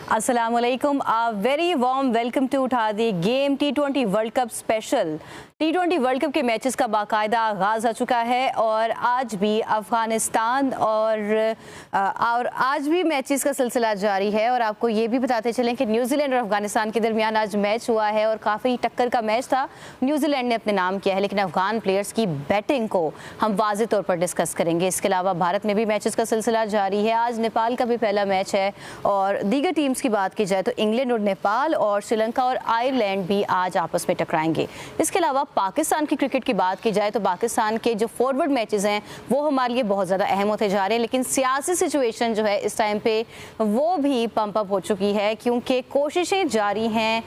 Assalamualaikum. A very warm welcome to उठा दी game T20 world cup special. T20 world cup के matches का बाकायदा आगाज़ हो चुका है और आज भी अफ़गानिस्तान और आज भी मैचेस का सिलसिला जारी है। और आपको ये भी बताते चलें कि न्यूजीलैंड और अफ़गानिस्तान के दरमियान आज मैच हुआ है और काफ़ी टक्कर का मैच था। न्यूजीलैंड ने अपने नाम किया है, लेकिन अफ़गान प्लेयर्स की बैटिंग को हम वाज़े तौर पर डिस्कस करेंगे। इसके अलावा भारत में भी मैचेस का सिलसिला जारी है। आज नेपाल का भी पहला मैच है और दीगर टीम्स की बात की जाए तो इंग्लैंड और नेपाल और श्रीलंका और आयरलैंड भी आज आपस में टकराएंगे। इसके अलावा पाकिस्तान की क्रिकेट की बात की जाए तो पाकिस्तान के जो फॉरवर्ड मैचेस हैं वो हमारे लिए बहुत ज़्यादा अहम होते जा रहे हैं, लेकिन सियासी सिचुएशन जो है इस टाइम पे वो भी पंप अप हो चुकी है क्योंकि कोशिशें जारी हैं।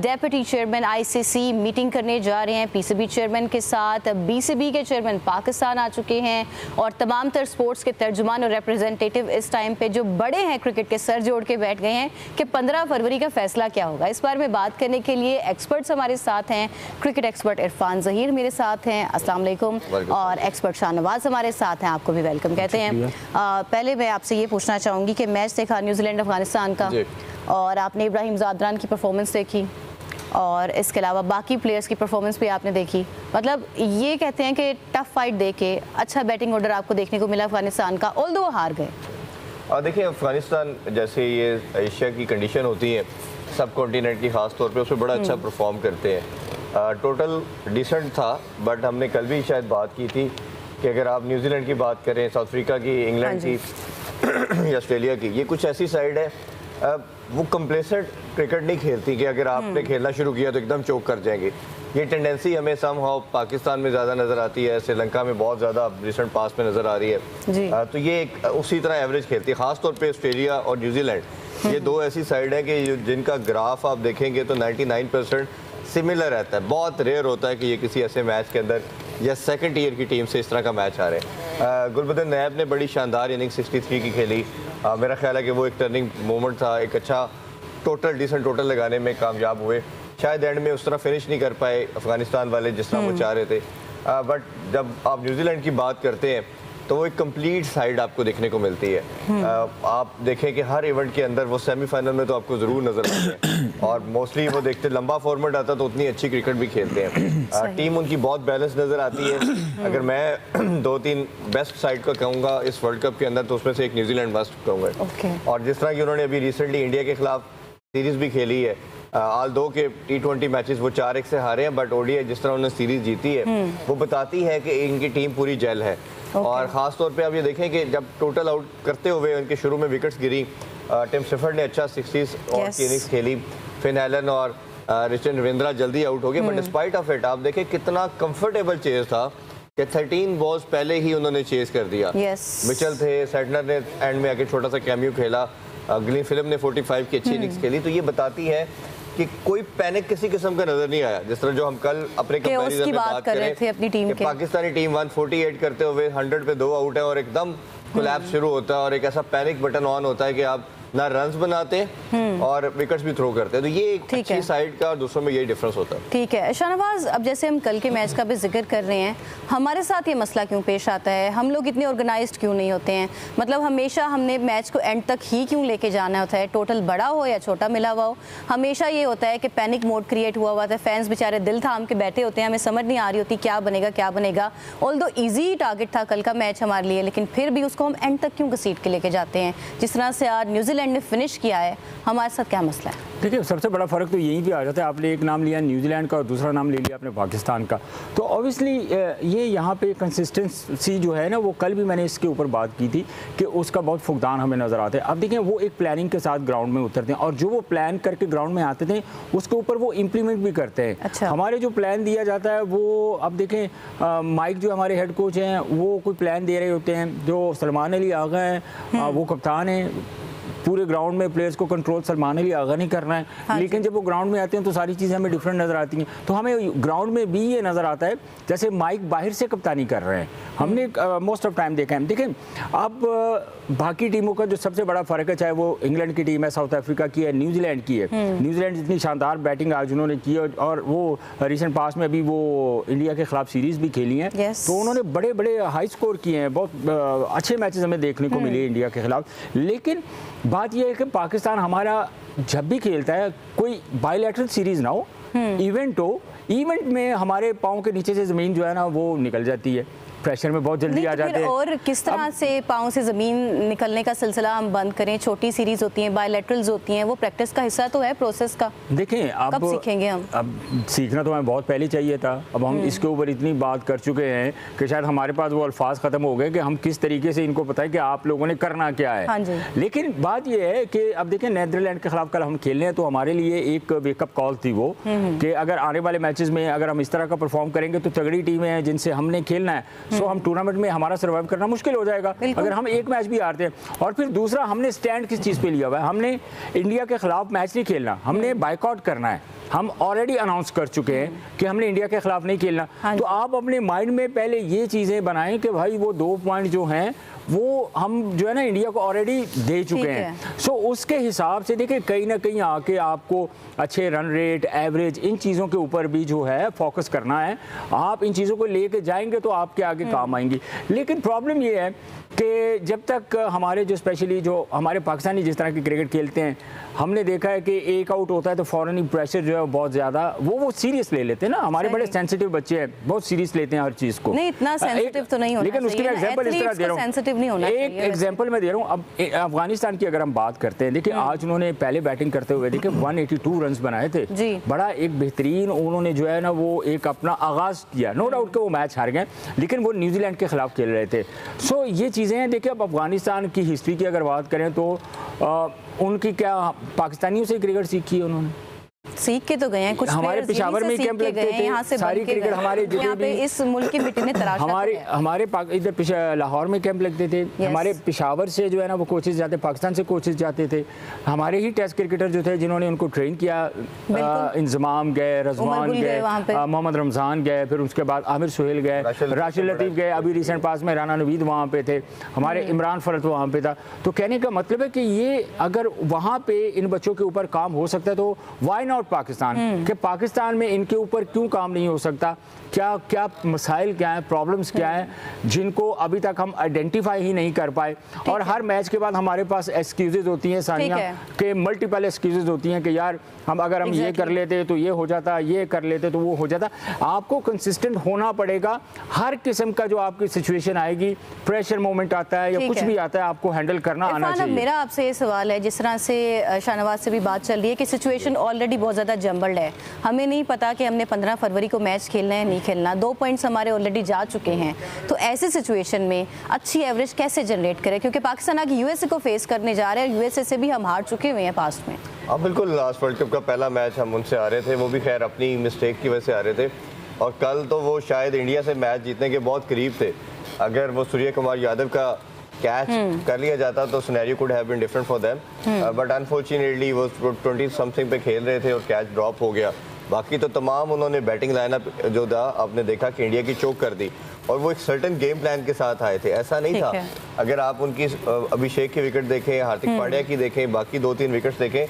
डेप्यूटी चेयरमैन आईसीसी मीटिंग करने जा रहे हैं पीसीबी चेयरमैन के साथ। बीसीबी के चेयरमैन पाकिस्तान आ चुके हैं और तमाम तर स्पोर्ट्स के तर्जुमान और रिप्रेजेंटेटिव इस टाइम पे जो बड़े हैं क्रिकेट के सर जोड़ के बैठ गए हैं कि 15 फरवरी का फैसला क्या होगा। इस बारे में बात करने के लिए एक्सपर्ट्स हमारे साथ हैं। क्रिकेट एक्सपर्ट इरफान ज़हीर मेरे साथ हैं, अस्सलाम वालेकुम। और एक्सपर्ट शाहनवाज हमारे साथ हैं, आपको भी वेलकम कहते हैं। पहले मैं आपसे ये पूछना चाहूँगी कि मैच देखा न्यूजीलैंड अफगानिस्तान का और आपने इब्राहिम ज़ादरान की परफॉर्मेंस देखी और इसके अलावा बाकी प्लेयर्स की परफॉर्मेंस भी आपने देखी। मतलब ये कहते हैं कि टफ फाइट दे के अच्छा बैटिंग ऑर्डर आपको देखने को मिला अफगानिस्तान का, ऑल्दो हार गए। देखिए अफगानिस्तान जैसे ये एशिया की कंडीशन होती है सब कॉन्टिनेंट की ख़ास तौर पे उसमें बड़ा अच्छा परफॉर्म करते हैं। टोटल डिसेंट था, बट हमने कल भी शायद बात की थी कि अगर आप न्यूजीलैंड की बात करें, साउथ अफ्रीका की, इंग्लैंड की या ऑस्ट्रेलिया की, ये कुछ ऐसी साइड है वो कंप्लेसेंट क्रिकेट नहीं खेलती कि अगर आपने खेलना शुरू किया तो एकदम चोक कर जाएंगे। ये टेंडेंसी हमें समहाउ पाकिस्तान में ज़्यादा नज़र आती है, श्रीलंका में बहुत ज़्यादा रिसेंट पास में नज़र आ रही है। तो ये एक उसी तरह एवरेज खेलती है, ख़ास तौर पे ऑस्ट्रेलिया और न्यूजीलैंड। ये दो ऐसी साइड है कि जिनका ग्राफ आप देखेंगे तो 99% सिमिलर रहता है। बहुत रेयर होता है कि ये किसी ऐसे मैच के अंदर या सेकंड ईयर की टीम से इस तरह का मैच आ रहे हैं। गुलबदन नैब ने बड़ी शानदार इनिंग 63 की खेली। मेरा ख्याल है कि वो एक टर्निंग मोमेंट था, एक अच्छा डिसेंट टोटल लगाने में कामयाब हुए। शायद एंड में उस तरह फिनिश नहीं कर पाए अफगानिस्तान वाले जिस तरह वो चाह रहे थे, बट जब आप न्यूजीलैंड की बात करते हैं तो वो एक कंप्लीट साइड आपको देखने को मिलती है। आप देखें कि हर इवेंट के अंदर वो सेमीफाइनल में तो आपको ज़रूर नजर आते हैं और मोस्टली वो देखते लंबा फॉर्मेट आता तो उतनी अच्छी क्रिकेट भी खेलते हैं। टीम उनकी बहुत बैलेंस नज़र आती है। अगर मैं 2-3 बेस्ट साइड का कहूँगा इस वर्ल्ड कप के अंदर तो उसमें से एक न्यूजीलैंड मस्ट कहूँगा। और जिस तरह की उन्होंने अभी रिसेंटली इंडिया के खिलाफ सीरीज़ भी खेली है, आल दो के T20 मैचेस वो 4-1 से हारे हैं, बट ओडीआई जिस तरह उन्होंने सीरीज जीती है वो बताती है कि इनकी टीम पूरी जेल है। और ख़ास तौर पे आप ये देखें कि जब टोटल आउट करते हुए उनके शुरू में विकेट्स गिरी, टिम शेफर्ड ने अच्छा 60 और की इनिंग्स खेली, फिन एलन और रिचर्ड रविंद्रा जल्दी आउट हो गए, बट डिस्पाइट ऑफ इट आप देखें कितना कंफर्टेबल चेज था कि 13 बॉल्स पहले ही उन्होंने चेज कर दिया। मिचेल थे, सेटनर ने एंड में आके छोटा सा कैमियो खेला, ग्लीन फिलिप ने 45 की अच्छी इनिंग्स खेली। तो ये बताती है कि कोई पैनिक किसी किस्म का नजर नहीं आया, जिस तरह जो हम कल अपने कंपैरिजन में बात कर रहे थे अपनी टीम के। पाकिस्तानी टीम 148 करते हुए 100 पे 2 आउट है और एकदम कोलैप्स शुरू होता है और एक ऐसा पैनिक बटन ऑन होता है कि आप ना रन्स बनाते और विकेट्स भी थ्रो करते हैं। तो ये एक अच्छी साइड का और दूसरों में यही डिफरेंस होता है। ठीक है शाहनवाज, अब जैसे हम कल के मैच का भी जिक्र कर रहे हैं, हमारे साथ ये मसला क्यों पेश आता है? हम लोग इतने ऑर्गेनाइज्ड क्यों नहीं होते हैं? मतलब हमेशा हमने मैच को एंड तक ही क्यों लेके जाना होता है, टोटल बड़ा हो या छोटा मिला हुआ हो? हमेशा ये होता है कि पैनिक मोड क्रिएट हुआ हुआ था, फैंस बेचारे दिल थाम के बैठे होते हैं, हमें समझ नहीं आ रही होती क्या बनेगा। ऑल्दो ईजी टारगेट था कल का मैच हमारे लिए, लेकिन फिर भी उसको हम एंड तक क्यों घसीट के लेके जाते हैं? जिस तरह से आज न्यूजीलैंड ने फिनिश किया है, हमारे साथ क्या मसला है? देखिए सबसे बड़ा फ़र्क तो यहीं पे आ जाता है। आपने एक नाम लिया न्यूजीलैंड का और दूसरा नाम ले लिया आपने पाकिस्तान का, तो ऑब्वियसली ये यहाँ पे कंसिस्टेंसी जो है ना, वो कल भी मैंने इसके ऊपर बात की थी कि उसका बहुत फुकदान हमें नज़र आता है। अब देखें वो एक प्लानिंग के साथ ग्राउंड में उतरते हैं और जो वो प्लान करके ग्राउंड में आते थे उसके ऊपर वो इम्प्लीमेंट भी करते हैं। अच्छा। हमारे जो प्लान दिया जाता है वो अब देखें माइक जो हमारे हेड कोच हैं वो कोई प्लान दे रहे होते हैं, जो सलमान अली आगा हैं वो कप्तान हैं, पूरे ग्राउंड में प्लेयर्स को कंट्रोल सलमान अली आगा नहीं करना है। लेकिन जब वो ग्राउंड में आते हैं तो सारी चीज़ें हमें डिफरेंट नज़र आती हैं। तो हमें ग्राउंड में भी ये नज़र आता है जैसे माइक बाहर से कप्तानी कर रहे हैं, हमने मोस्ट ऑफ टाइम देखा है। देखें अब बाकी टीमों का जो सबसे बड़ा फ़र्क है, चाहे वो इंग्लैंड की टीम है, साउथ अफ्रीका की है, न्यूजीलैंड की है। न्यूजीलैंड जितनी शानदार बैटिंग आज उन्होंने की और वो रिसेंट पास में भी वो इंडिया के खिलाफ सीरीज़ भी खेली हैं, तो उन्होंने बड़े बड़े हाई स्कोर किए हैं, बहुत अच्छे मैचेस हमें देखने को मिले इंडिया के खिलाफ। लेकिन बात यह है कि पाकिस्तान हमारा जब भी खेलता है, कोई बायलैटरल सीरीज ना हो, इवेंट हो, इवेंट में हमारे पाँव के नीचे से ज़मीन जो है ना वो निकल जाती है, प्रेशर में बहुत जल्दी आ जाते हैं। और किस तरह से पाँव से ज़मीन निकलने का सिलसिला हम बंद करें? छोटी सीरीज होती हैं, बायलैटरल्स होती हैं, वो प्रैक्टिस का हिस्सा तो है प्रोसेस का। देखें कब सीखेंगे हम? अब सीखना तो हमें बहुत पहले चाहिए था। अब हम इसके ऊपर इतनी बात कर चुके हैं कि शायद हमारे पास वो अल्फाज ख़त्म हो गए कि हम किस तरीके से इनको पता है कि आप लोगों ने करना क्या है। हाँ जी। लेकिन बात यह है कि अब देखें, नीदरलैंड के खिलाफ कल हम खेल रहे हैं, तो हमारे लिए एक वेकअप कॉल थी वो कि अगर आने वाले मैचेस में अगर हम इस तरह का परफॉर्म करेंगे तो तगड़ी टीमें हैं जिनसे हमने खेलना है, सो हम टूर्नामेंट में हमारा सर्वाइव करना मुश्किल हो जाएगा अगर हम एक मैच भी हारते हैं। और फिर दूसरा, हमने स्टैंड किस चीज़ पे लिया हुआ है? हमने इंडिया के खिलाफ मैच नहीं खेलना, हमने बाइकआउट करना है। हम ऑलरेडी अनाउंस कर चुके हैं कि हमने इंडिया के खिलाफ नहीं खेलना। तो आप अपने माइंड में पहले ये चीज़ें बनाएं कि भाई वो 2 पॉइंट जो हैं वो हम जो है ना इंडिया को ऑलरेडी दे चुके हैं। सो उसके हिसाब से देखिए, कहीं ना कहीं आके आपको अच्छे रन रेट, एवरेज, इन चीज़ों के ऊपर भी जो है फोकस करना है। आप इन चीज़ों को लेके जाएंगे तो आपके आगे काम आएंगी। लेकिन प्रॉब्लम ये है कि जब तक हमारे जो स्पेशली जो हमारे पाकिस्तानी जिस तरह की क्रिकेट खेलते हैं, हमने देखा है कि एक आउट होता है तो फ़ौरन ही प्रेशर जो है बहुत ज़्यादा वो सीरियस ले लेते हैं ना। हमारे बड़े सेंसिटिव बच्चे हैं, बहुत सीरियस लेते हैं हर चीज़ को। नहीं, इतना सेंसिटिव तो नहीं होना लेकिन उसके मैं एग्जांपल इस तरह दे रहा हूँ, एक एग्जांपल मैं दे रहा हूँ। अब अफगानिस्तान की अगर हम बात करते हैं, देखिए आज उन्होंने पहले बैटिंग करते हुए देखिए 182 रन बनाए थे, बड़ा एक बेहतरीन उन्होंने जो है ना वो एक अपना आगाज़ किया। नो डाउट कि वो मैच हार गए, लेकिन वो न्यूजीलैंड के खिलाफ खेल रहे थे। सो ये चीज़ें हैं। देखिए अब अफगानिस्तान की हिस्ट्री की अगर बात करें तो उनकी क्या पाकिस्तानियों से क्रिकेट सीखी है उन्होंने? सीख के तो गए हैं कुछ। हमारे पेशावर में कैंप लगते थे, यहाँ से सारी क्रिकेट हमारे जितने भी इस मुल्क की मिट्टी ने तराशा हमारे इधर लाहौर में कैंप लगते थे। हमारे पेशावर से जो है ना वो कोचेज जाते, पाकिस्तान से कोचेज जाते थे। हमारे ही टेस्ट क्रिकेटर जो थे जिन्होंने उनको ट्रेन किया, इंजमाम गए, रजवान गए, मोहम्मद रमज़ान गए, फिर उसके बाद आमिर सुहेल गए, राशिद लतीफ़ गए, अभी रिसेंट पास में राना नवीद वहाँ पे थे, हमारे इमरान फरत वहाँ पे था। तो कहने का मतलब है कि ये अगर वहाँ पे इन बच्चों के ऊपर काम हो सकता है तो वाई नॉट पाकिस्तान, कि पाकिस्तान में इनके ऊपर क्यों काम नहीं हो सकता? क्या क्या मसाइल क्या हैं, प्रॉब्लम्स क्या हैं जिनको अभी तक हम आइडेंटिफाई ही नहीं कर पाए? और हर मैच के बाद हमारे पास एक्सक्यूजेज होती हैं सानिया, के मल्टीपल एक्सक्यूजेज होती हैं कि यार हम अगर हम ये कर लेते तो ये हो जाता, ये कर लेते तो वो हो जाता। आपको कंसिस्टेंट होना पड़ेगा। हर किस्म का जो आपकी सिचुएशन आएगी, प्रेशर मोमेंट आता है या कुछ भी आता है, आपको हैंडल करना आना चाहिए। मेरा आपसे ये सवाल है, जिस तरह से शाहनवाज से भी बात चल रही है कि सिचुएशन ऑलरेडी बहुत ज़्यादा जम्बल्ड है, हमें नहीं पता कि हमने 15 फरवरी को मैच खेलना है नहीं खेलना, 2 पॉइंट्स हमारे ऑलरेडी जा चुके हैं, तो ऐसे सिचुएशन में अच्छी एवरेज कैसे जनरेट करें? क्योंकि पाकिस्तान आगे यूएसए को फेस करने जा रहे हैं, यूएसए से भी हम हार चुके हुए हैं पास्ट में। हाँ बिल्कुल, लास्ट वर्ल्ड कप का पहला मैच हम उनसे आ रहे थे, वो भी खैर अपनी मिस्टेक की वजह से आ रहे थे, और कल तो वो शायद इंडिया से मैच जीतने के बहुत करीब थे। अगर वो सूर्य कुमार यादव का कैच कर लिया जाता तो scenario could have been different for them, but unfortunately वो 20 समथिंग पे खेल रहे थे और कैच ड्रॉप हो गया। बाकी तो तमाम उन्होंने बैटिंग लाइनअप जो था आपने देखा कि इंडिया की चोक कर दी, और वो एक सर्टेन गेम प्लान के साथ आए थे, ऐसा नहीं था। अगर आप उनकी अभिषेक की विकेट देखें, हार्दिक पांड्या की देखें, बाकी 2-3 विकेट्स देखें,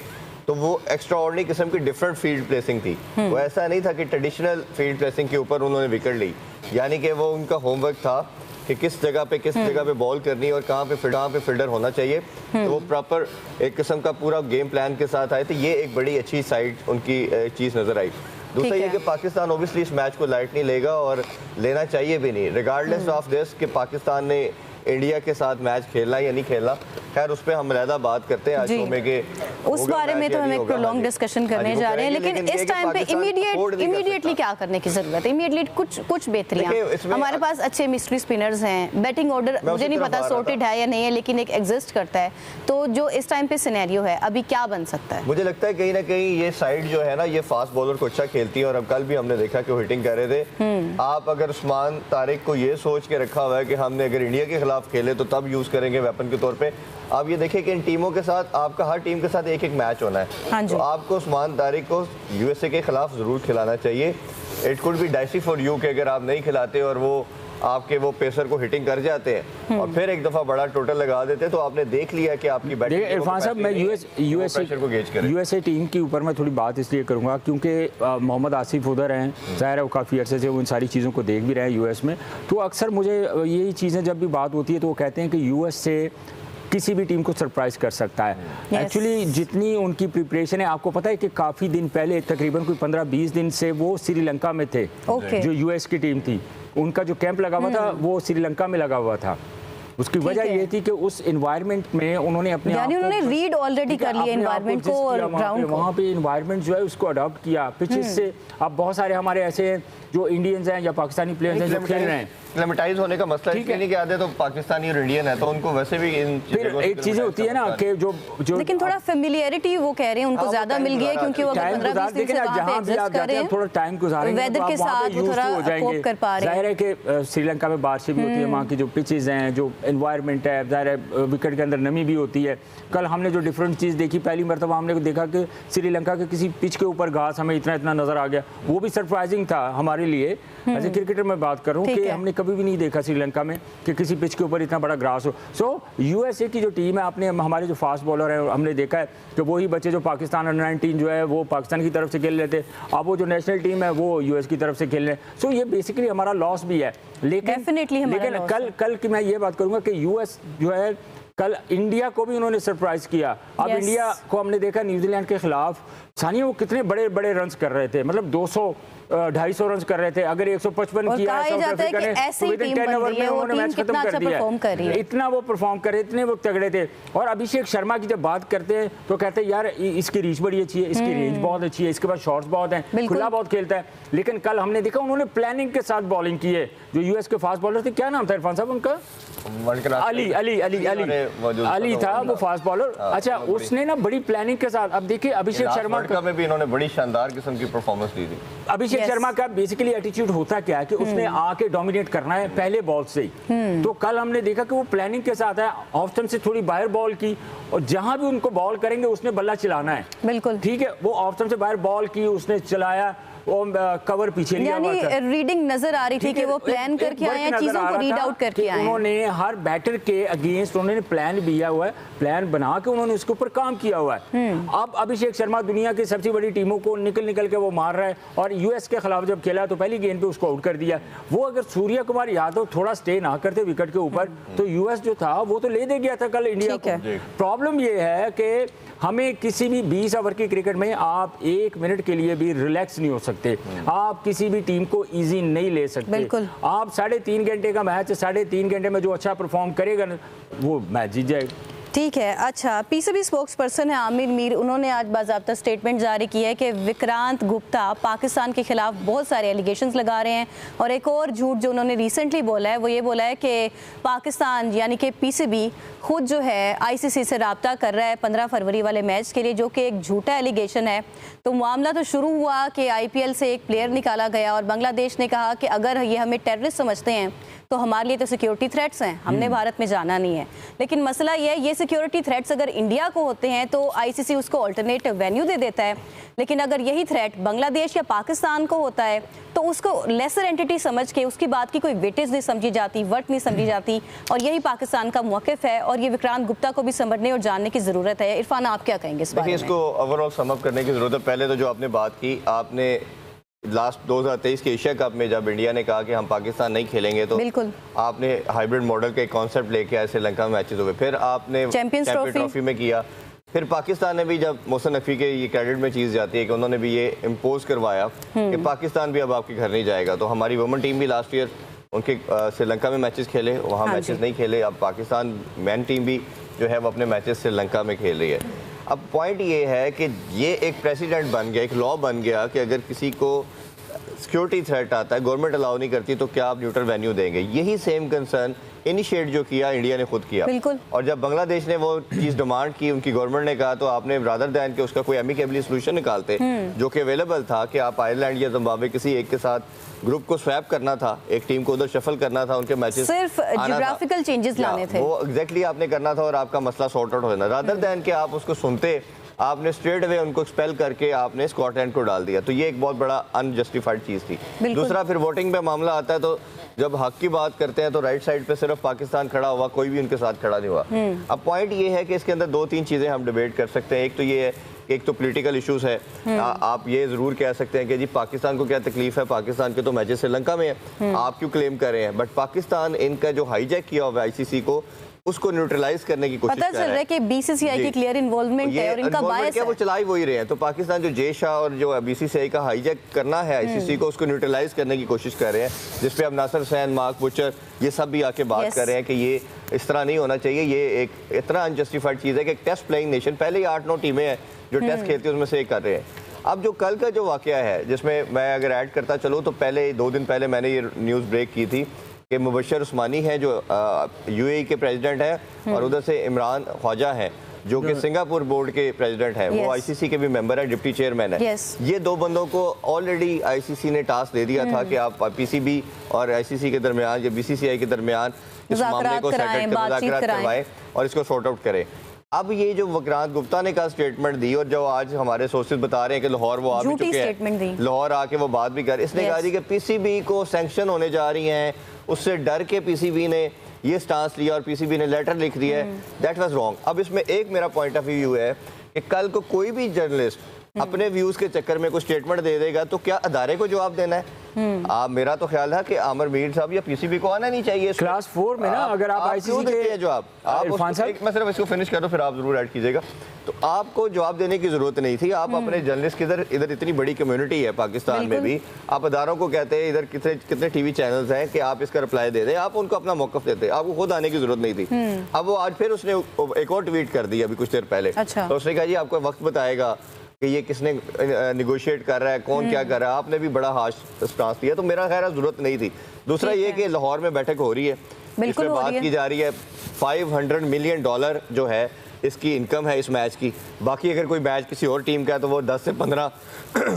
तो वो एक्स्ट्रा ऑर्डिनरी किस्म की डिफरेंट फील्ड प्लेसिंग थी। वो ऐसा नहीं था कि ट्रेडिशनल फील्ड प्लेसिंग के ऊपर उन्होंने विकेट ली, यानी कि वो उनका होमवर्क था कि किस जगह पे बॉल करनी है और कहाँ पे फील्डर होना चाहिए। तो वो प्रॉपर एक किस्म का पूरा गेम प्लान के साथ आए थे। ये एक बड़ी अच्छी साइड उनकी चीज़ नज़र आई। दूसरा ये कि पाकिस्तान ओबियसली इस मैच को लाइट नहीं लेगा और लेना चाहिए भी नहीं, रिगार्डलेस ऑफ दिस कि पाकिस्तान ने इंडिया के साथ मैच खेलना या नहीं खेलना। खैर उस पर हम अलहदा बात करते हैं आज शो में कि उस बारे में तो हम एक प्रोलॉन्ग डिस्कशन करने जा रहे हैं, लेकिन इस टाइम पे इमीडिएटली क्या करने की जरूरत है? इमीडिएट कुछ बेहतरियां, हमारे पास अच्छे मिस्ट्री स्पिनर्स हैं, बैटिंग ऑर्डर मुझे नहीं पता सॉर्टेड है या नहीं है, लेकिन एक एग्जिस्ट करता है। तो जो इस टाइम पे सिनेरियो है अभी क्या बन सकता है? मुझे लगता है कहीं ना कहीं ये साइड जो है ना ये फास्ट बॉलर को अच्छा खेलती है, और अब कल भी हमने देखा कि वो हिटिंग कर रहे थे। आप अगर उस्मान तारिक को ये सोच के रखा हुआ है कि हमने अगर इंडिया के खिलाफ खेले तो तब यूज करेंगे वेपन के तौर पे, आप ये देखिए कि इन टीमों के साथ आपका हर टीम के साथ एक मैच होना है। हाँ तो आपको उस्मान तारिक को यूएसए के खिलाफ जरूर खिलाना चाहिए। It could be dicey for you कि अगर आप नहीं खिलाते और वो आपके वो पेसर को हिटिंग कर जाते हैं और फिर एक दफा बड़ा टोटल लगा देते हैं, तो आपने देख लिया कि आपकी बैटिंग। इरफान साहब, मैं यूएसए टीम के ऊपर मैं थोड़ी बात इसलिए करूंगा क्योंकि मोहम्मद आसिफ उधर हैं, ज़ाहिर है वो काफ़ी अरसे से वो इन सारी चीज़ों को देख भी रहे हैं यूएस में। तो अक्सर मुझे यही चीज़ें जब भी बात होती है तो वो कहते हैं कि यूएस से किसी भी टीम को सरप्राइज कर सकता है। एक्चुअली जितनी उनकी प्रिपरेशन है, आपको पता है कि काफ़ी दिन पहले तकरीबन कोई 15-20 दिन से वो श्रीलंका में थे। जो यूएस की टीम थी, उनका जो कैंप लगा हुआ था वो श्रीलंका में लगा हुआ था। उसकी वजह ये थी कि उस एनवायरनमेंट में उन्होंने अपने यानी उन्होंने रीड ऑलरेडी कर लिया एनवायरनमेंट को और ग्राउंड को। वहाँ पे एनवायरनमेंट जो है उसको अडॉप्ट किया। पिचेस से अब बहुत सारे हमारे ऐसे जो इंडियंस हैं या पाकिस्तानी प्लेयर्स हैं जो खेल रहे हैं, एक्लेमेटाइज होने का मसला है नहीं कि आधे तो पाकिस्तानी और इंडियन है, तो उनको वैसे भी इन फिर एक चीज़ें होती है ना कि जो लेकिन थोड़ा फेमिलियरिटी वो कह रहे हैं उनको ज्यादा मिल गया, क्योंकि वो 15-20 दिन से वहाँ पे एडजस्ट कर रहे हैं, थोड़ा टाइम गुजारेंगे, वेदर के साथ वो थोड़ा कोप कर पा रहे हैं। जाहिर है कि श्रीलंका में बारिशें भी होती है, वहाँ की जो पिचेस हैं, जो एनवायरनमेंट है, जाहिर है विकेट के अंदर नमी भी होती है। कल हमने जो डिफरेंट चीज़ देखी, पहली मरतबा हमने देखा कि श्रीलंका के किसी पिच के ऊपर घास हमें इतना नजर आ गया, वो भी सरप्राइजिंग था हमारे लिए। एज ए क्रिकेटर मैं बात कर रहा हूँ कि हमने कभी भी नहीं देखा श्रीलंका में कि किसी पिच के ऊपर इतना बड़ा ग्रास हो। सो यूएसए की जो टीम है, आपने हमारे जो फास्ट बॉलर हैं हमने देखा है कि वही बच्चे जो पाकिस्तान अंडर-19 जो है वो पाकिस्तान की तरफ से खेल रहे थे, अब वो जो नेशनल टीम है वो यूएस की तरफ से खेल रहे हैं। सो ये बेसिकली हमारा लॉस भी है। लेकिन कल की मैं ये बात करूँगा कि यूएस जो है कल इंडिया को भी उन्होंने सरप्राइज किया। अब इंडिया को हमने देखा न्यूजीलैंड के खिलाफ सानिया वो कितने बड़े बड़े रन्स कर रहे थे, मतलब 200-250 रन कर रहे थे। अगर 155 किया साउथ अफ्रीका ने तो 10 ओवर में उन्होंने मैच खत्म कर दिया। इतना वो परफॉर्म कर रहे, इतने वो तगड़े थे। और अभिषेक शर्मा की जब बात करते हैं तो कहते हैं यार इसकी रीच बड़ी अच्छी है, इसकी रेंज बहुत अच्छी है, इसके पास शॉट्स बहुत हैं, खुला बहुत खेलता है। लेकिन कल हमने देखा उन्होंने प्लानिंग के साथ बॉलिंग की है। जो यूएस के फास्ट बॉलर थे, क्या नाम था इरफान साहब उनका? अली था वो फास्ट बॉलर। अच्छा, उसने ना बड़ी प्लानिंग के साथ, अब देखिए अभिषेक शर्मा में भी इन्होंने बड़ी शानदार किस्म की परफॉर्मेंस दी थी। अभिषेक शर्मा का बेसिकली एटीट्यूड होता क्या है कि उसने आके डोमिनेट करना है पहले बॉल से ही। तो कल हमने देखा कि वो प्लानिंग के साथ है, ऑफ स्टंप से थोड़ी बाहर बॉल की, और जहां भी उनको बॉल करेंगे उसने बल्ला चलाना है। बिल्कुल ठीक है, वो ऑफ स्टंप से बाहर बॉल की, उसने चलाया, वो कवर पीछे लिया हुआ था। रीडिंग नजर आ रही थी कि वो प्लान करके आए हैं, चीजों को रीड आउट करके आए हैं। उन्होंने हर बैटर के अगेंस्ट उन्होंने प्लान दिया हुआ है, प्लान बना के उन्होंने उसके ऊपर काम किया हुआ है। अब अभिषेक शर्मा दुनिया की सबसे बड़ी टीमों को निकल के वो मार रहा है, और यूएस के खिलाफ जब खेला तो पहली गेंद पे उसको आउट कर दिया। वो अगर सूर्य कुमार यादव थोड़ा स्टे ना करते विकेट के ऊपर तो यूएस जो था वो तो ले दे गया था कल इंडिया को। प्रॉब्लम ये है कि हमें किसी भी 20 ओवर की क्रिकेट में आप 1 मिनट के लिए भी रिलैक्स नहीं हो सकते। आप किसी भी टीम को इजी नहीं ले सकते। आप 3.5 घंटे का मैच, 3.5 घंटे में जो अच्छा परफॉर्म करेगा वो मैच जीत जाएगा। ठीक है। अच्छा, पीसीबी स्पोक्स पर्सन है आमिर मीर, उन्होंने आज बाज़ाब्ता स्टेटमेंट जारी की है कि विक्रांत गुप्ता पाकिस्तान के खिलाफ बहुत सारे एलिगेशंस लगा रहे हैं। और एक और झूठ जो उन्होंने रिसेंटली बोला है वो ये बोला है कि पाकिस्तान यानी कि पीसीबी खुद जो है आईसीसी से रब्ता कर रहा है 15 फरवरी वाले मैच के लिए, जो कि एक झूठा एलिगेशन है। तो मामला तो शुरू हुआ कि आईपीएल से एक प्लेयर निकाला गया और बांग्लादेश ने कहा कि अगर ये हमें टेररिस्ट समझते हैं तो हमारे लिए तो सिक्योरिटी थ्रेट्स हैं, हमने भारत में जाना नहीं है। लेकिन मसला ये है, ये सिक्योरिटी थ्रेट्स अगर इंडिया को होते हैं तो आईसीसी उसको अल्टरनेटिव वेन्यू दे देता है। लेकिन अगर यही थ्रेट बांग्लादेश या पाकिस्तान को होता है तो उसको लेसर एंटिटी समझ के उसकी बात की कोई वेटेज नहीं समझी जाती, वर्थ नहीं समझी जाती। और यही पाकिस्तान का मौक़िफ़ है और ये विक्रांत गुप्ता को भी समझने और जानने की ज़रूरत है। इरफान, आप क्या कहेंगे इस बारे में? इसको ओवरऑल समअप करने की ज़रूरत है। पहले तो जो आपने बात की, आपने लास्ट 2023 के एशिया कप में जब इंडिया ने कहा कि हम पाकिस्तान नहीं खेलेंगे तो बिल्कुल आपने हाइब्रिड मॉडल के कॉन्सेप्ट लेके आए, श्रीलंका में मैचेस हुए, फिर आपने चैंपियंस ट्रॉफी में किया, फिर पाकिस्तान ने भी, जब मोहसिन नकवी के ये क्रेडिट में चीज़ जाती है कि उन्होंने भी ये इम्पोज करवाया कि पाकिस्तान भी अब आपके घर नहीं जाएगा। तो हमारी वुमेन टीम भी लास्ट ईयर उनके श्रीलंका में मैचेस खेले, वहाँ मैचेस नहीं खेले। अब पाकिस्तान मैन टीम भी जो है वो अपने मैचेस श्रीलंका में खेल रही है। अब पॉइंट ये है कि ये एक प्रेसिडेंट बन गया, एक लॉ बन गया कि अगर किसी को सिक्योरिटी थ्रेट आता है, गवर्नमेंट अलाउ नहीं करती, तो क्या आप न्यूट्रल वेन्यू देंगे। यही सेम कंसर्न इनिशिएट जो किया इंडिया ने खुद किया। और जब बांग्लादेश ने वो चीज़ डिमांड की, उनकी गवर्नमेंट ने कहा, तो आपने रादर दैन के उसका कोई एमिकेबली सोल्यूशन निकालते जो कि अवेलेबल था कि आप आयरलैंड या जिम्बाब्वे किसी एक के साथ ग्रुप को स्वैप करना था, एक टीम को उधर शफल करना था, उनके मैचेस सिर्फ ज्योग्राफिकल चेंजेस लाने थे, वो एग्जैक्टली आपने करना था और आपका मसला सॉर्ट आउट होना। रादर दैन के आप उसको सुनते, आपने स्ट्रेट अवे उनको एक्सपेल करके आपने स्कॉटलैंड को डाल दिया। तो ये एक बहुत बड़ा अनजस्टिफाइड चीज़ थी। दूसरा, फिर वोटिंग पे मामला आता है तो जब हक की बात करते हैं तो राइट साइड पे सिर्फ पाकिस्तान खड़ा हुआ, कोई भी उनके साथ खड़ा नहीं हुआ। अब पॉइंट ये है कि इसके अंदर 2-3 चीज़ें हम डिबेट कर सकते हैं। एक तो ये है, एक तो पॉलिटिकल इश्यूज है। आप ये ज़रूर कह सकते हैं कि जी पाकिस्तान को क्या तकलीफ है, पाकिस्तान के तो मैचेस श्रीलंका में है, आप क्यों क्लेम कर रहे हैं। बट पाकिस्तान इनका जो हाईजैक किया हुआ है आईसीसी को, उसको न्यूट्रलाइज करने की कोशिश पता कर चल रहा है कि बीसीसीआई की क्लियर इन्वॉल्वमेंट है और इनका बायस है। वो चला ही वही रहे हैं। तो पाकिस्तान जो जय शाह और जो बीसीसीआई का हाईजैक करना है आईसीसी को, उसको न्यूट्रलाइज करने की कोशिश कर रहे हैं, जिसपे अब नासिर हुसैन, मार्क बुचर ये सब भी आके बात कर रहे हैं कि ये इस तरह नहीं होना चाहिए, ये एक इतना अनजस्टिफाइड चीज़ है कि टेस्ट प्लेइंग नेशन, पहले ही 8-9 टीमें हैं जो टेस्ट खेलती है, उसमें से एक कर रहे हैं। अब जो कल का जो वाकया है, जिसमें मैं अगर ऐड करता चलूँ तो पहले 2 दिन पहले मैंने ये न्यूज़ ब्रेक की थी कि मुबशर उस्मानी है जो यूएई के प्रेसिडेंट हैं, और उधर से इमरान ख्वाजा हैं जो कि सिंगापुर बोर्ड के प्रेसिडेंट हैं, वो आईसीसी के भी मेंबर हैं, डिप्टी चेयरमैन है। ये 2 बंदों को ऑलरेडी आईसीसी ने टास्क दे दिया था कि आप पीसीबी और आईसीसी के दरमियान या बीसीसीआई के दरमियान इस मामले को मुज़ाकरात करवाएं और इसको सॉर्ट आउट करें। अब ये जो विक्रांत गुप्ता ने कल स्टेटमेंट दी, और जो आज हमारे सोर्सेज बता रहे हैं कि लाहौर वो आ भी चुके हैं, लाहौर आके वो बात भी कर, इसने कहा कि पीसीबी को सैंक्शन होने जा रही हैं, उससे डर के पीसीबी ने ये स्टांस लिया और पीसीबी ने लेटर लिख दिया है। That was wrong. अब इसमें एक मेरा पॉइंट ऑफ व्यू है कि कल को कोई भी जर्नलिस्ट अपने व्यूज के चक्कर में कुछ स्टेटमेंट दे देगा तो क्या अदारे को जवाब देना है? आप, मेरा तो ख्याल है कि आमिर मीर साहब या पीसीबी को आना नहीं चाहिए क्लास 4 में ना। अगर आप आईसीसी के जवाब, आप मैं सिर्फ इसको फिनिश कर दूं, फिर आप जरूर ऐड कीजिएगा। तो आपको जवाब देने की जरूरत नहीं थी। आप अपने जर्नलिस्ट की इधर इतनी बड़ी कम्युनिटी है पाकिस्तान में भी, आप अदारों को कहते हैं इधर कितने टीवी चैनल्स हैं कि आप इसका रिप्लाई दे दें, आप उनको अपना मौकफ देते, आपको खुद आने की जरूरत नहीं थी। अब वो आज फिर उसने एक और ट्वीट कर दी अभी कुछ देर पहले। तो उसने कहा जी आपको वक्त बताएगा कि ये किसने निगोशिएट कर रहा है, कौन क्या कर रहा है। आपने भी बड़ा हार्श स्टांस लिया, तो मेरा ख्याल जरूरत नहीं थी। दूसरा ये कि लाहौर में बैठक हो रही है, इसमें बात की जा रही है $500 मिलियन जो है इसकी इनकम है इस मैच की। बाकी अगर कोई मैच किसी और टीम का है तो वो 10 से 15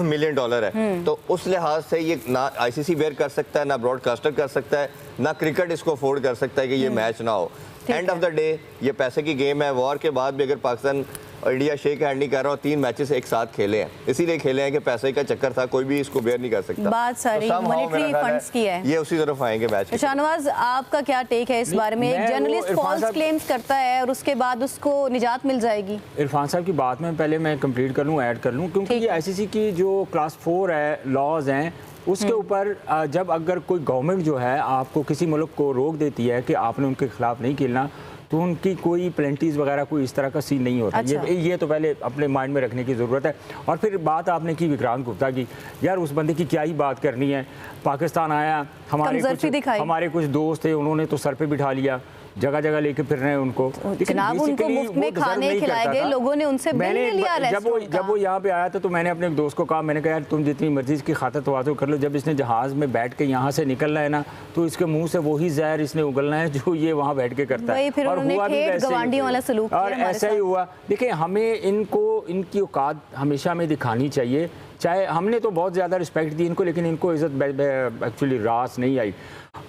मिलियन डॉलर है। तो उस लिहाज से ये ना आईसीसी बेयर कर सकता है, ना ब्रॉडकास्टर कर सकता है, ना क्रिकेट इसको अफोर्ड कर सकता है कि ये मैच ना हो। एंड ऑफ द डे ये पैसे की गेम है। वॉर के बाद भी अगर पाकिस्तान और इंडिया शेक हैंड नहीं कर रहा, 3 मैचेस एक साथ खेले हैं, इसीलिए खेले हैं कि पैसे का चक्कर था, कोई भी इसको बेयर नहीं कर सकता। बात सारी मॉनेटरी फंड्स की है, ये उसी तरफ आएंगे मैच। शाहनवाज आपका क्या टेक है इस बारे में? एक जर्नलिस्ट फॉल्स क्लेम्स करता है और उसके बाद उसको निजात मिल जाएगी। इरफान साहब की बात में पहले मैं कंप्लीट कर लूँ, ऐड कर लूँ, क्योंकि ये आईसीसी की जो क्लास 4 है लॉज हैं उसके ऊपर जब अगर कोई गवर्नमेंट जो है आपको किसी मुल्क को रोक देती है कि आपने उनके खिलाफ नहीं खेलना, तो उनकी कोई प्लेंटीज वगैरह कोई इस तरह का सीन नहीं होता। अच्छा। ये तो पहले अपने माइंड में रखने की ज़रूरत है। और फिर बात आपने की विक्रांत गुप्ता की, यार उस बंदे की क्या ही बात करनी है। पाकिस्तान आया, हमारे कुछ दोस्त थे, उन्होंने तो सर पे बिठा लिया, जगह जगह लेके फिर रहे हैं उनको। जनाब उनको मुफ्त में खाने खिलाए गए, लोगों ने उनसे बिल नहीं लिया। जब वो यहाँ पे आया था तो मैंने अपने एक दोस्त को कहा, मैंने कहा यार तुम जितनी मर्जी इसकी खातर तवाज़ो कर लो, जब इसने जहाज़ में बैठ के यहाँ से निकलना है ना तो इसके मुंह से वही जहर इसने उगलना है जो ये वहाँ बैठ के करता है। और हुआ भी और ऐसा ही हुआ। देखिए हमें इनकी औकात हमेशा हमें दिखानी चाहिए। चाहे हमने तो बहुत ज़्यादा रिस्पेक्ट दी इनको, लेकिन इनको इज्जत एक्चुअली रास नहीं आई।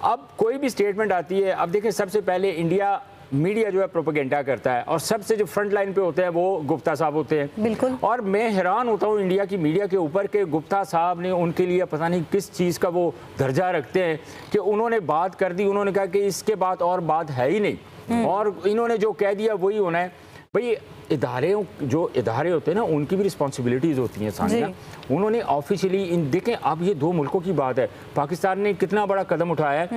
अब कोई भी स्टेटमेंट आती है, अब देखिए सबसे पहले इंडिया मीडिया जो है प्रोपेगेंडा करता है और सबसे जो फ्रंट लाइन पे होते हैं वो गुप्ता साहब होते हैं। बिल्कुल। और मैं हैरान होता हूँ इंडिया की मीडिया के ऊपर के गुप्ता साहब ने उनके लिए पता नहीं किस चीज़ का वो दर्जा रखते हैं कि उन्होंने बात कर दी, उन्होंने कहा कि इसके बाद और बात है ही नहीं, और इन्होंने जो कह दिया वही होना है। भाई इदारे होते हैं ना, उनकी भी रिस्पॉन्सिबिलिटीज़ होती हैं सानिया। उन्होंने ऑफिशियली देखें, अब ये 2 मुल्कों की बात है, पाकिस्तान ने कितना बड़ा कदम उठाया है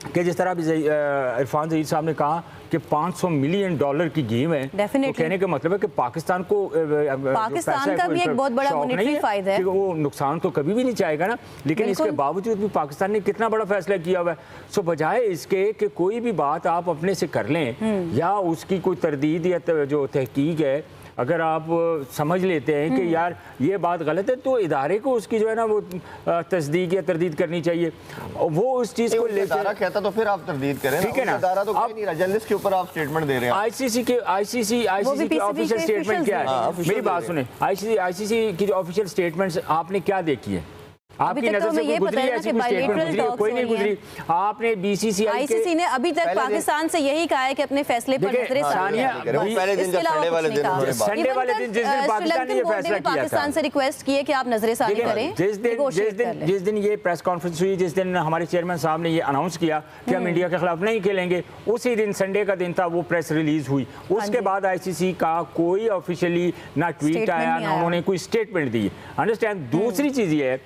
कि जिस तरह अभी इरफान ज़हीर साहब ने कहा कि $500 मिलियन की गेम है, तो कहने का मतलब है कि पाकिस्तान का भी एक बहुत बड़ा मॉनेटरी फायदा है, वो नुकसान तो कभी भी नहीं चाहेगा ना, लेकिन इसके बावजूद भी पाकिस्तान ने कितना बड़ा फैसला किया हुआ है। सो बजाय इसके कि कोई भी बात आप अपने से कर लें या उसकी कोई तरदीद या जो तहकीक है अगर आप समझ लेते हैं कि यार ये बात गलत है, तो इदारे को उसकी जो है ना वो तस्दीक या तरदीद करनी चाहिए। वो उस चीज़ को इदारा कहता तो फिर आप तरदीद करें, ठीक है ना। इदारा तो कहीं नहीं रहा, जर्नलिस्ट के ऊपर आप स्टेटमेंट दे रहे हैं। आईसीसी की ऑफिशियल स्टेटमेंट क्या है? मेरी बात सुने, आईसीसी की जो ऑफिशियल स्टेटमेंट्स आपने क्या देखी है? आपकी नजर से कोई गुजरी ऐसी कोई स्टेटमेंट गुजरी? कोई नहीं गुजरी। आपने बीसीसीआई आईसीसी ने अभी तक पाकिस्तान से यही कहा है कि अपने फैसले पर नजरें पहले दिन संडे वाले दिन जिस दिन पाकिस्तान ने ये फैसला किया, पाकिस्तान से रिक्वेस्ट की है कि आप नजरें सानी करें। जिस दिन ये प्रेस कॉन्फ्रेंस हुई, जिस दिन हमारे चेयरमैन साहब ने ये अनाउंस किया कि हम इंडिया के खिलाफ नहीं खेलेंगे, उसी दिन संडे का दिन था, वो प्रेस रिलीज हुई। उसके बाद आईसीसी का कोई ऑफिशियली ना ट्वीट आया, ना उन्होंने कोई स्टेटमेंट दी। अंडरस्टैंड। दूसरी चीज ये है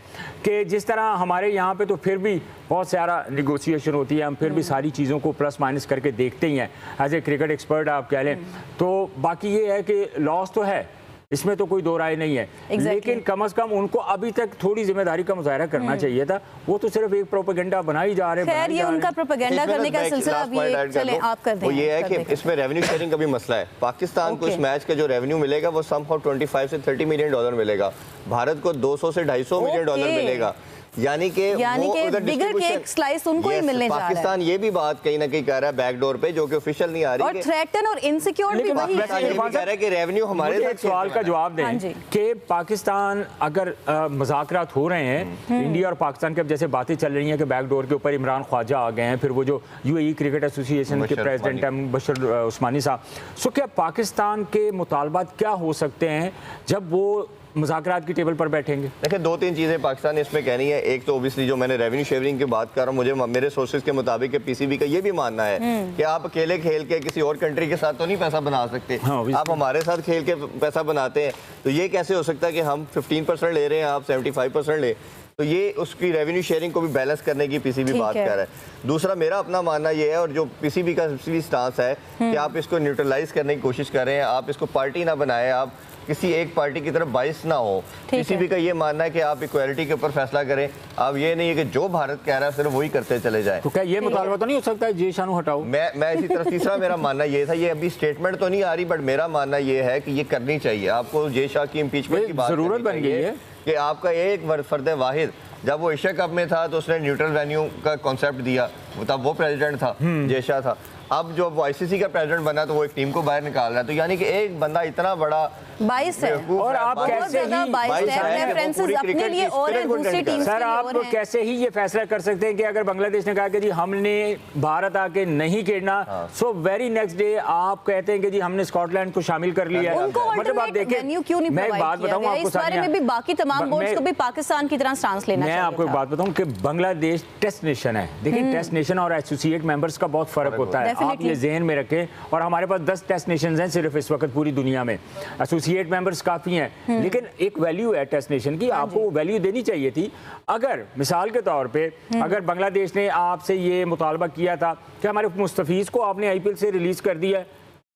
कि जिस तरह हमारे यहाँ पे तो फिर भी बहुत सारा निगोशिएशन होती है, हम फिर भी सारी चीज़ों को प्लस माइनस करके देखते ही हैं एज ए क्रिकेट एक्सपर्ट आप कह लें। तो बाकी ये है कि लॉस तो है, इसमें तो कोई दो राय नहीं है, लेकिन कम से कम उनको अभी तक थोड़ी जिम्मेदारी का मुजाहरा करना चाहिए था। वो तो सिर्फ एक प्रोपेगेंडा बनाई जा रहे हैं। खैर ये उनका प्रोपेगेंडा करने का सिलसिला अभी चले आप कर दें। वो ये है कि इसमें रेवेन्यू शेयरिंग का भी मसला है। पाकिस्तान को इस मैच का जो रेवेन्यू मिलेगा वो समहाउ 25 से 30 मिलियन डॉलर मिलेगा, भारत को 200 से 250 मिलियन डॉलर मिलेगा। यानी कि बिगर केक स्लाइस उनको ही मिलने जा रहा है। पाकिस्तान ये भी बात कहीं ना कहीं कह रहा है बैकडोर पे, जो कि ऑफिशियल नहीं आ रही, और थ्रेटन और इनसिक्योर भी वही कह रहा है कि रेवेन्यू हमारे एक सवाल का जवाब दें कि पाकिस्तान अगर मुज़ाकरात हो रहे हैं इंडिया और पाकिस्तान के, अब जैसे बातें चल रही हैं कि बैकडोर के ऊपर इमरान ख्वाजा आ गए हैं, फिर वो जो यूएई क्रिकेट एसोसिएशन के प्रेसिडेंट हैं बशर उस्मानी साहब, सो क्या पाकिस्तान के मुतालबात क्या हो सकते हैं जब वो मुज़ाकरात की टेबल पर बैठेंगे? देखिए 2-3 चीज़ें पाकिस्तान ने इसमें कहनी है। एक तो ओबियसली जो मैंने रेवेन्यू शेयरिंग की बात कर रहा हूँ, मुझे मेरे सोर्सेज के मुताबिक पीसीबी का ये भी मानना है कि आप अकेले खेल के किसी और कंट्री के साथ तो नहीं पैसा बना सकते। आप हमारे साथ खेल के पैसा बनाते हैं, तो ये कैसे हो सकता है कि हम 15% ले रहे हैं, आप 75% ले, तो ये उसकी रेवेन्यू शेयरिंग को भी बैलेंस करने की पीसीबी बात कर रहा है। दूसरा मेरा अपना मानना ये है, और जो पीसीबी का स्टांस है कि आप इसको न्यूट्रलाइज करने की कोशिश कर रहे हैं, आप इसको पार्टी ना बनाए, आप किसी एक पार्टी की तरफ बाइस ना हो। पीसीबी का ये मानना है कि आप इक्वालिटी के ऊपर फैसला करें, आप ये नहीं है कि जो भारत कह रहा है सिर्फ वही करते चले जाएं। तो क्या ये मुतालबा तो नहीं हो सकता है जे शानू हटाओ? मैं इसी तरह तीसरा मेरा मानना ये था, ये अभी स्टेटमेंट तो नहीं आ रही, बट मेरा मानना ये है कि ये करनी चाहिए। आपको जे शाह की इम्पीचमेंट की बात जरूरत बन गई है कि आपका एक फर्द वाहिद जब वो एशिया कप में था तो उसने न्यूट्रल वेन्यू का कॉन्सेप्ट दिया, तब वो प्रेसिडेंट था, जे शाह था। अब जो आईसीसी का प्रेसिडेंट बना तो वो एक टीम को बाहर निकाल रहा है, तो यानी कि एक बंदा इतना बड़ा 22 है और आप कैसे ही अपने लिए और दूसरी टीम सर आप कैसे ही ये फैसला कर सकते हैं कि अगर बांग्लादेश ने कहा कि जी हमने भारत आके नहीं खेलना, सो वेरी नेक्स्ट डे आप कहते हैं कि जी हमने स्कॉटलैंड को शामिल कर लिया है। मतलब आप देखिए मैं एक बात बताऊं आपको, इस बारे में भी बाकी तमाम बोर्ड्स को भी पाकिस्तान की तरह स्टांस लेना चाहिए। मैं आपको एक बात बताऊं कि बांग्लादेश टेस्ट नेशन है। देखिए टेस्ट नेशन और एसोसिएट मेंबर्स का बहुत फर्क होता है, आप ये ज़हन में रखें। और हमारे पास 10 टेस्ट नेशंस हैं सिर्फ इस वक्त पूरी दुनिया में, एसोसिएट मेंबर्स काफ़ी हैं, लेकिन एक वैल्यू है टेस्ट नेशन की, आपको वो वैल्यू देनी चाहिए थी। अगर मिसाल के तौर पे अगर बांग्लादेश ने आपसे ये मुतालबा किया था कि हमारे मुस्तफीज़ को आपने आईपीएल से रिलीज़ कर दिया,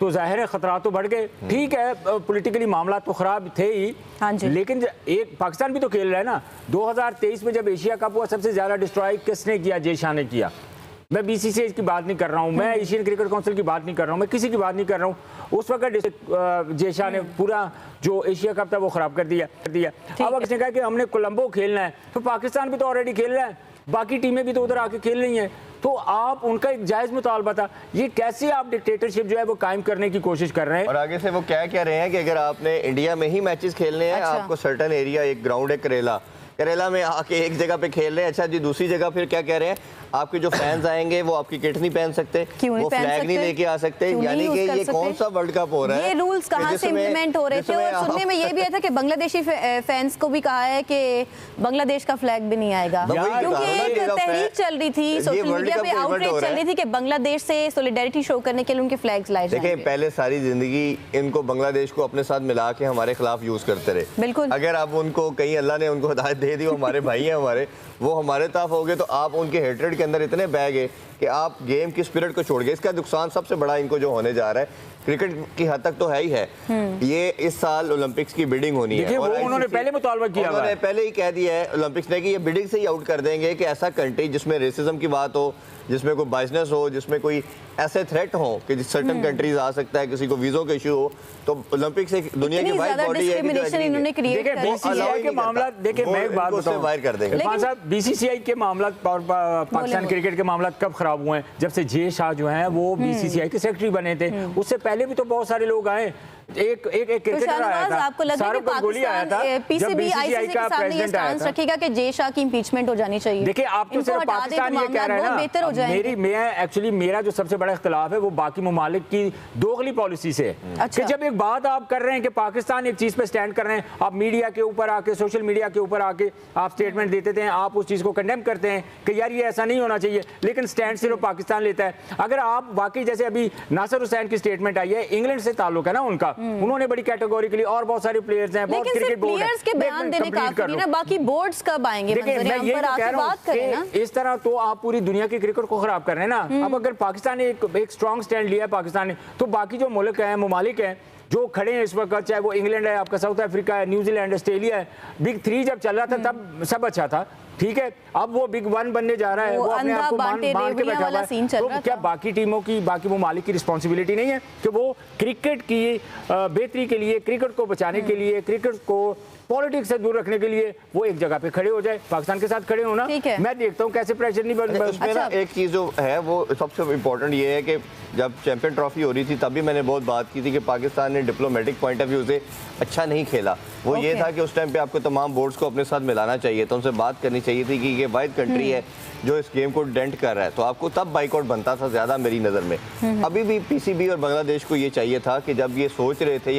तो जाहिर है खतरा तो बढ़ गए। ठीक है पॉलिटिकली मामला तो ख़राब थे ही, लेकिन एक पाकिस्तान भी तो खेल रहा है ना। 2023 में जब एशिया कप हुआ, सबसे ज़्यादा डिस्ट्रॉय किसने किया? जे शाह ने किया। मैं बीसीसीआई की बात नहीं कर रहा हूँ, मैं एशियन क्रिकेट काउंसिल की बात नहीं कर रहा हूँ, मैं किसी की बात नहीं कर रहा हूँ। उस वक्त जे शाह ने पूरा जो एशिया कप था वो ख़राब कर दिया। अब उसने कहा कि हमने कोलंबो खेलना है, तो पाकिस्तान भी तो ऑलरेडी खेल रहा है, बाकी टीमें भी तो उधर आके खेल रही हैं, तो आप उनका एक जायज़ मुतालबा था। ये कैसे आप डिक्टेटरशिप जो है वो कायम करने की कोशिश कर रहे हैं? और आगे से वो क्या कह रहे हैं कि अगर आपने इंडिया में ही मैचेस खेलने हैं, आपको सर्टेन एरिया, एक ग्राउंड है करेला में आके एक जगह पे खेल रहे हैं। अच्छा जी, दूसरी जगह फिर क्या कह रहे हैं, आपके जो फैंस आएंगे वो आपकी किट नहीं पहन सकते, वो फ्लैग नहीं लेके आ सकते। यानी कि ये कौन सा वर्ल्ड कप हो रहा है? ये रूल्स कहां से इंप्लीमेंट हो रहे थे? और सुनने में ये भी आया था कि बांग्लादेशी फैंस को भी कहा है कि बांग्लादेश का फ्लैग भी नहीं आएगा, क्योंकि एक तहरीक चल रही थी, सोशल मीडिया पे आउटरीच चल रही थी कि बांग्लादेश से सॉलिडेरिटी शो करने के लिए उनके फ्लैग्स लाए जाएंगे। देखिए पहले सारी जिंदगी इनको बांग्लादेश को अपने साथ मिला के हमारे खिलाफ यूज करते रहे। बिल्कुल, अगर आप उनको कहीं अल्लाह ने उनको हिदायत दे दी, हमारे भाई हैं हमारे, वो हमारे तरफ हो गए, तो आप उनके हेट्रेड के अंदर इतने बह गए कि आप गेम की स्पिरिट को छोड़ गए। इसका नुकसान सबसे बड़ा इनको जो होने जा रहा है, क्रिकेट की हद तक तो है ही है, ये इस साल ओलंपिक्स की बिडिंग होनी है। और उन्होंने पहले मुतालबा किया, उन्होंने पहले ही कह दिया है ओलंपिक्स ने कि ये बिडिंग से ही आउट कर देंगे कि ऐसा कंट्री जिसमें रेसिज्म की बात हो, जिसमें कोई बाइजनेस हो, जिसमें कोई ऐसे थ्रेट हो कि सर्टन कंट्रीज आ सकता है, किसी को वीज़ों का इशू हो, तो ओलंपिक्स एक दुनिया की वाइड बॉडी है। देखिए बीसीसीआई के मामला, देखिए मैं एक बात बताऊं, बाहर कर देंगे इरफान साहब, बीसीसीआई के मामला और पाकिस्तान क्रिकेट के मामला कब खराब हुए हैं? जब से जे शाह जो हैं वो बीसीसीआई के सेक्रेटरी बने थे, उससे पहले भी तो बहुत सारे लोग आए। एक क्रिकेटर आया था, आपको लगा कि पाकिस्तान पीसीबी आईसीसी के सामने ये स्टांस रखेगा कि जे शाह की इंपीचमेंट हो जानी चाहिए? देखिए आप तो सिर्फ पाकिस्तान ये कह रहे हैं ना, बेहतर हो जाएंगे। मेरा जो सबसे बड़ा इख्तिलाफ है वो बाकी ममालिक की दोगली पॉलिसी से है कि जब एक बात आप कर रहे हैं कि पाकिस्तान एक चीज पे स्टैंड कर रहे हैं, आप मीडिया के ऊपर आके, सोशल मीडिया के ऊपर आके आप स्टेटमेंट देते हैं, आप उस चीज को कंडेम करते हैं कि यार ये ऐसा नहीं होना चाहिए, लेकिन स्टैंड सिर्फ पाकिस्तान लेता है। अगर आप वाकई, जैसे अभी नासिर हुसैन की स्टेटमेंट आई है, इंग्लैंड से ताल्लुक है ना उनका, उन्होंने बड़ी कैटेगोरिकली और बहुत सारे प्लेयर्स हैं, बहुत क्रिकेट बोर्ड प्लेयर्स के बयान देने काफी नहीं ना, बाकी बोर्ड्स कब आएंगे पर आके बात करें ना। इस तरह तो आप पूरी दुनिया की क्रिकेट को खराब कर रहे हैं ना। अब अगर पाकिस्तान ने एक स्ट्रॉन्ग स्टैंड लिया है पाकिस्तान ने, तो बाकी जो मुल्क हैं, ममालिक हैं जो खड़े हैं इस वक्त, चाहे वो इंग्लैंड है, आपका साउथ अफ्रीका है, न्यूजीलैंड, ऑस्ट्रेलिया है, बिग 3 जब चल रहा था तब सब अच्छा था, ठीक है। अब वो बिग 1 बनने जा रहा है, वो अपने आप को मान के बैठा हुआ है। तो क्या बाकी टीमों की, बाकी ममालिक की रिस्पॉन्सिबिलिटी नहीं है कि वो क्रिकेट की बेहतरी के लिए, क्रिकेट को बचाने के लिए, क्रिकेट को पॉलिटिक्स से दूर रखने के लिए वो एक जगह पे खड़े हो जाए, पाकिस्तान के साथ खड़े होना। मैं देखता हूँ कैसे प्रेशर नहीं बन। उसमें ना एक चीज़ जो है वो सबसे इम्पोर्टेंट ये है कि जब चैंपियन ट्रॉफी हो रही थी तब भी मैंने बहुत बात की थी कि पाकिस्तान ने डिप्लोमेटिक पॉइंट ऑफ व्यू से अच्छा नहीं खेला। वो ये था कि उस टाइम पे आपको तमाम बोर्ड्स को अपने साथ मिलाना चाहिए था, उनसे बात करनी चाहिए थी कि ये वाहिद कंट्री है जो इस गेम को डेंट कर रहा है, तो आपको तब बाइकआउट बनता था ज़्यादा मेरी नज़र में। अभी भी पीसीबी और बांग्लादेश को ये चाहिए था कि जब ये सोच रहे थे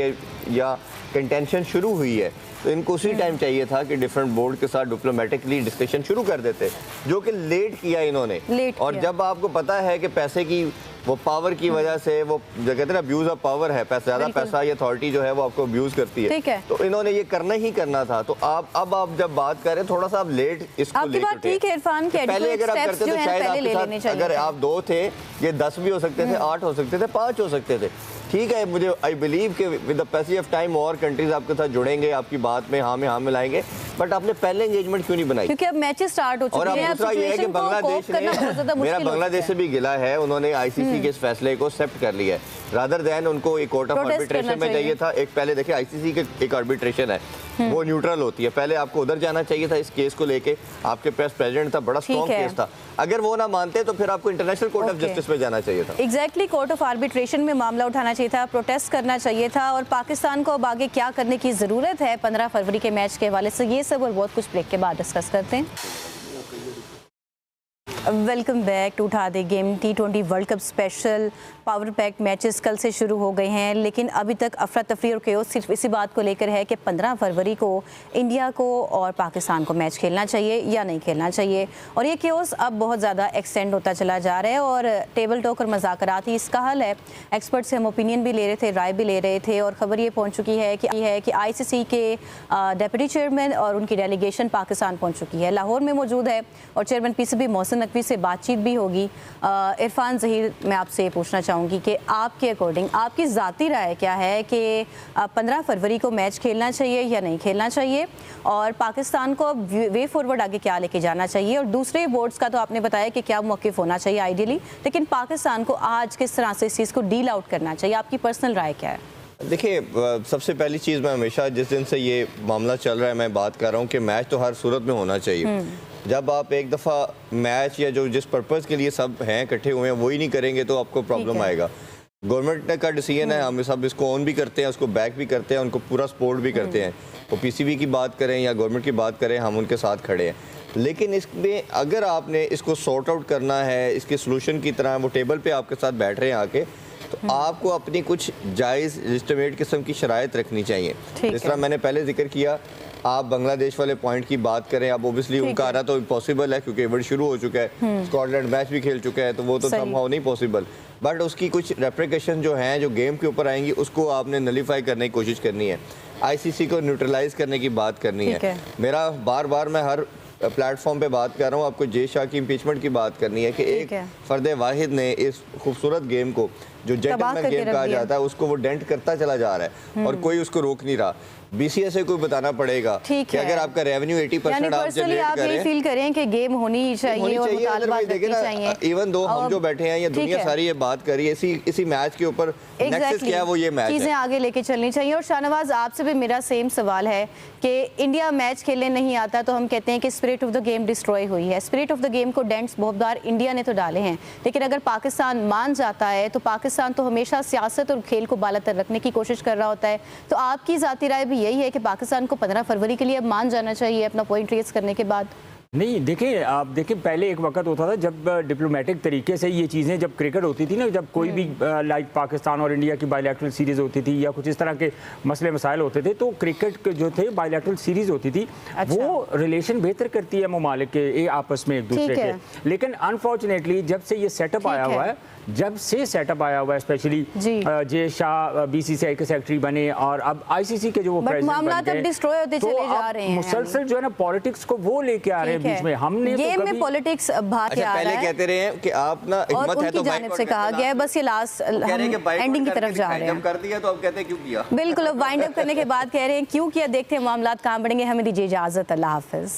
या कंटेंशन शुरू हुई है तो इनको उसी टाइम चाहिए था कि डिफरेंट बोर्ड के साथ डिप्लोमेटिकली डिस्कशन शुरू कर देते, जो कि लेट किया इन्होंने। और जब आपको पता है कि पैसे की वो पावर की वजह से वो जो कहते हैं ना अब्यूज ऑफ पावर है, ज़्यादा पैसा ये अथॉरिटी जो है वो आपको अब्यूज करती है, तो इन्होंने ये करना ही करना था। तो अब आप जब बात करें थोड़ा सा आप लेट इसको लेकर पहले अगर आप करते तो शायद आपके साथ अगर आप 2 थे ये 10 भी हो सकते थे, 8 हो सकते थे, 5 हो सकते थे, ठीक है। मुझे आई बिलीव कि with the passage of time और कंट्रीज आपके साथ जुड़ेंगे, आपकी बात में हाँ मिलाएंगे, बट आपने पहले एंगेजमेंट क्यों नहीं बनाई? क्योंकि अब मैचेस स्टार्ट हो चुके हैं। और अब दूसरा ये है कि बांग्लादेश ने, मेरा बांग्लादेश से भी गिला है, उन्होंने आईसीसी के इस फैसले को एक्सेप्ट कर लिया है रादर देन उनको एक कोर्ट ऑफ आर्बिट्रेशन में चाहिए था। एक पहले देखिए आईसीसी के एक आर्बिट्रेशन है वो न्यूट्रल होती है, पहले आपको उधर जाना चाहिए था इस केस को लेके, आपके पास प्रेसिडेंट था, बड़ा स्ट्रॉन्ग केस था, अगर वो ना मानते तो फिर आपको इंटरनेशनल कोर्ट ऑफ जस्टिस में जाना चाहिए था। एग्जैक्टली कोर्ट ऑफ आर्बिट्रेशन में मामला उठाना चाहिए था, प्रोटेस्ट करना चाहिए था। और पाकिस्तान को अब आगे क्या करने की ज़रूरत है 15 फरवरी के मैच के हवाले से, ये सब और बहुत कुछ ब्रेक के बाद डिस्कस करते हैं। वेलकम बैक टू उठा दे game. T20 world cup special power pack matches कल से शुरू हो गए हैं, लेकिन अभी तक अफरा तफरी और केओस सिर्फ इसी बात को लेकर है कि 15 फरवरी को इंडिया को और पाकिस्तान को मैच खेलना चाहिए या नहीं खेलना चाहिए। और ये केओस अब बहुत ज़्यादा एक्सटेंड होता चला जा रहा है और टेबल टॉक और मज़ाकरात ही इसका हल है। एक्सपर्ट से हम ओपिनियन भी ले रहे थे, राय भी ले रहे थे, और ख़बर ये पहुँच चुकी है कि ICC के डिप्टी चेयरमैन और उनकी डेलीगेशन पाकिस्तान पहुँच चुकी है, लाहौर में मौजूद है, और चेयरमैन PCB मोहसिन नकवी से बातचीत भी होगी। इरफान ज़हीर, मैं आपसे ये पूछना चाहूँगी कि आपके अकॉर्डिंग आपकी ज़ाती राय क्या है कि 15 फरवरी को मैच खेलना चाहिए या नहीं खेलना चाहिए, और पाकिस्तान को वे फॉरवर्ड आगे क्या लेके जाना चाहिए, और दूसरे बोर्ड्स का तो आपने बताया कि क्या मौक़िफ़ होना चाहिए आइडियली, लेकिन पाकिस्तान को आज किस तरह से इस चीज़ को डील आउट करना चाहिए, आपकी पर्सनल राय क्या है? देखिए, सबसे पहली चीज़ मैं हमेशा जिस दिन से ये मामला चल रहा है मैं बात कर रहा हूँ कि मैच तो हर सूरत में होना चाहिए। जब आप एक दफ़ा मैच या जो जिस पर्पज़ के लिए सब हैं इकट्ठे हुए हैं वही नहीं करेंगे तो आपको प्रॉब्लम आएगा। गवर्नमेंट का डिसीजन है, हम सब इसको ऑन भी करते हैं, उसको बैक भी करते हैं, उनको पूरा सपोर्ट भी करते हैं। वो PCB की बात करें या गवर्नमेंट की बात करें, हम उनके साथ खड़े हैं। लेकिन इसमें अगर आपने इसको सॉर्ट आउट करना है, इसके सोल्यूशन की तरह वो टेबल पे आपके साथ बैठ रहे हैं आके, तो आपको अपनी कुछ जायज़ लेजिटिमेट किस्म की शराइत रखनी चाहिए। जिस तरह मैंने पहले जिक्र किया, आप बांग्लादेश वाले पॉइंट की बात करें, अब ओबियसली उनका आना तो इम्पॉसिबल है क्योंकि इवेंट शुरू हो चुका है, स्कॉटलैंड मैच भी खेल चुका है, तो वो तो समहाउ नहीं पॉसिबल, बट उसकी कुछ रेप्रिकेशन जो हैं जो गेम के ऊपर आएंगी उसको आपने नलीफाई करने की कोशिश करनी है, ICC को न्यूट्रलाइज करने की बात करनी है। मेरा बार बार मैं हर प्लेटफॉर्म पे बात कर रहा हूँ, आपको जय शाह की इम्पीचमेंट की बात करनी है कि एक फर्द वाहिद ने इस खूबसूरत गेम को जो जेंटलमैन गेम कहा जाता है उसको वो डेंट करता चला जा रहा है और कोई उसको रोक नहीं रहा। BCCI को बताना पड़ेगा कि अगर आपका रेवेन्यू 80% आप जनरेट करें, फील करें कि गेम होनी चाहिए और मुतालबात रखनी चाहिए। इवन दो हम जो बैठे हैं, ये दुनिया सारी ये बात कर रही है इसी मैच के ऊपर, नेक्सस क्या है वो ये मैच है, चीजें आगे लेके चलनी चाहिए। और शाहनवाज, आपसे भी मेरा सेम सवाल है कि इंडिया मैच खेलने नहीं आता तो हम कहते हैं कि spirit of the game destroy हुई है। स्पिरिट ऑफ द गेम को डेंट्स बहुत बार इंडिया ने तो डाले हैं, लेकिन अगर पाकिस्तान मान जाता है तो पाकिस्तान तो हमेशा सियासत और खेल को बालातर रखने की कोशिश कर रहा होता है। तो आपकी ज़ाती राय भी यही है कि पाकिस्तान को 15 फरवरी के लिए अब मान जाना चाहिए अपना पॉइंट रेस करने के बाद? नहीं, देखें आप देखें, पहले एक वक्त होता था जब डिप्लोमेटिक तरीके से ये चीज़ें, जब क्रिकेट होती थी ना, जब कोई भी लाइक पाकिस्तान और इंडिया की बायलैटरल सीरीज़ होती थी या कुछ इस तरह के मसले मसाइल होते थे, तो क्रिकेट के जो थे बायलैटरल सीरीज़ होती थी। अच्छा। वो रिलेशन बेहतर करती है ममालिक के आपस में एक दूसरे के। लेकिन अनफॉर्चुनेटली जब से ये सेटअप आया हुआ है, जब से सेटअप आया हुआ है, स्पेशली जे शाह बीसीसीआई के सेक्रेटरी बने और अब आईसीसी के जो वो प्रेसिडेंट बन गए, डिस्ट्रॉय होते चले जा रहे हैं। मुसलसल जो है ना पॉलिटिक्स को वो लेके आ रहे हैं बीच में। हमने गेम में पॉलिटिक्स भाग आ रहा है। कहते रहे हैं कि आप ना और उनकी जानिब से कहा गया है, बस ये लास्ट एंडिंग की तरफ जा रहे हैं। कर दिया तो अब कहते हैं क्यों किया। बिल्कुल, अब वाइंड अप करने के बाद कह रहे हैं क्यों किया। देखते हैं मामलात कहाँ बढ़ेंगे। हमें दीजिए इजाजत, अल्लाह हाफिज।